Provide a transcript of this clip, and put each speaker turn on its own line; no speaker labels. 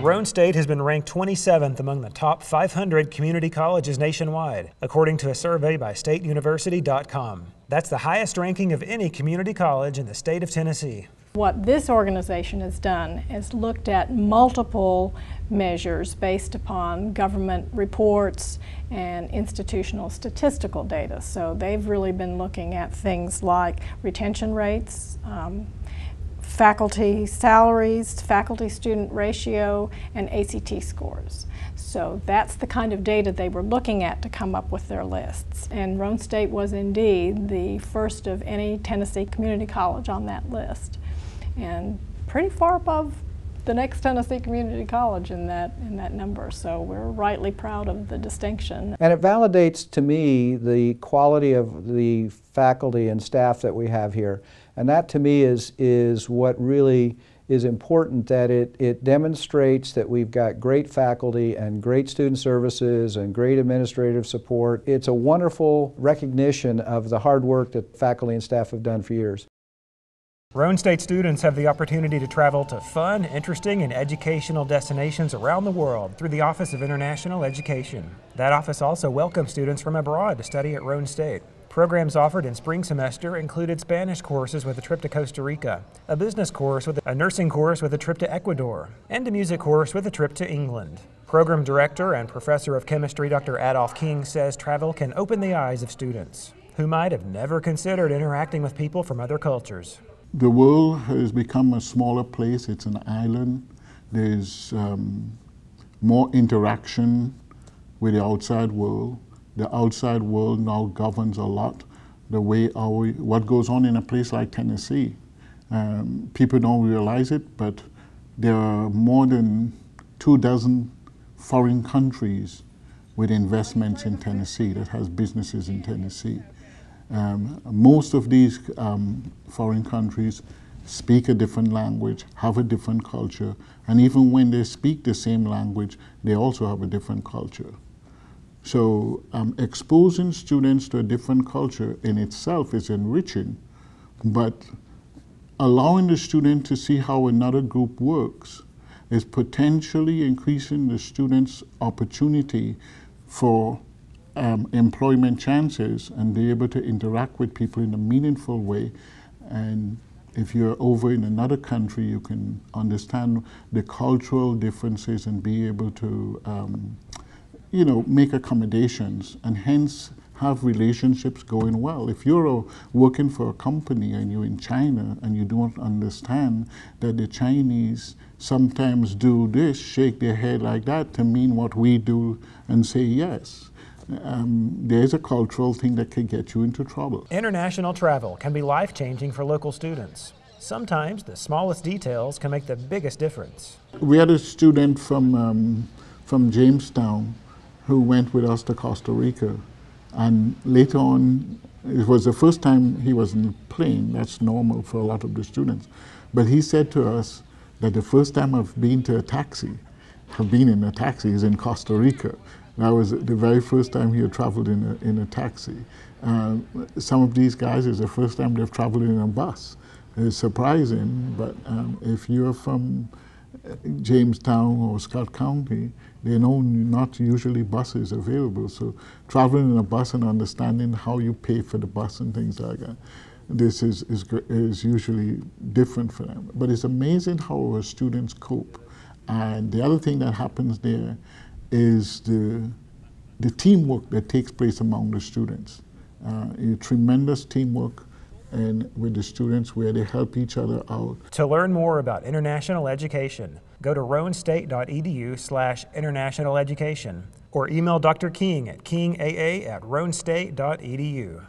Roane State has been ranked 27th among the top 500 community colleges nationwide, according to a survey by StateUniversity.com. That's the highest ranking of any community college in the state of Tennessee.
What this organization has done is looked at multiple measures based upon government reports and institutional statistical data. So they've really been looking at things like retention rates, faculty salaries, faculty-student ratio, and ACT scores. So that's the kind of data they were looking at to come up with their lists. And Roane State was indeed the first of any Tennessee community college on that list, and pretty far above the next Tennessee community college in that number. So we're rightly proud of the distinction.
And it validates to me the quality of the faculty and staff that we have here. And that to me is what really is important, that it demonstrates that we've got great faculty and great student services and great administrative support. It's a wonderful recognition of the hard work that faculty and staff have done for years.
Roane State students have the opportunity to travel to fun, interesting, and educational destinations around the world through the Office of International Education. That office also welcomes students from abroad to study at Roane State. Programs offered in spring semester included Spanish courses with a trip to Costa Rica, a business course with a nursing course with a trip to Ecuador, and a music course with a trip to England. Program director and professor of chemistry Dr. Adolph King says travel can open the eyes of students who might have never considered interacting with people from other cultures.
The world has become a smaller place. It's an island. There's more interaction with the outside world. The outside world now governs a lot the way what goes on in a place like Tennessee. People don't realize it, but there are more than 24 foreign countries with investments in Tennessee that has businesses in Tennessee. Most of these foreign countries speak a different language, have a different culture, and even when they speak the same language, they also have a different culture. So exposing students to a different culture in itself is enriching, but allowing the student to see how another group works is potentially increasing the student's opportunity for employment chances and be able to interact with people in a meaningful way. And if you're over in another country, you can understand the cultural differences and be able to make accommodations and hence have relationships going well. If you're working for a company and you're in China and you don't understand that the Chinese sometimes do this, shake their head like that to mean what we do and say yes. There's a cultural thing that can get you into trouble.
International travel can be life-changing for local students. Sometimes the smallest details can make the biggest difference.
We had a student from Jamestown who went with us to Costa Rica, and later on, it was the first time he was in a plane. That's normal for a lot of the students. But he said to us that the first time I've been in a taxi is in Costa Rica. That was the very first time he had traveled in a taxi. Some of these guys, it's the first time they've traveled in a bus. It's surprising, but if you're from Jamestown or Scott County, they know not usually buses available. So traveling in a bus and understanding how you pay for the bus and things like that, this is usually different for them. But it's amazing how our students cope. And the other thing that happens there is the teamwork that takes place among the students. Tremendous teamwork and with the students where they help each other out.
To learn more about international education, go to roanestate.edu/international education or email Dr. King at kingaa@roanestate.edu.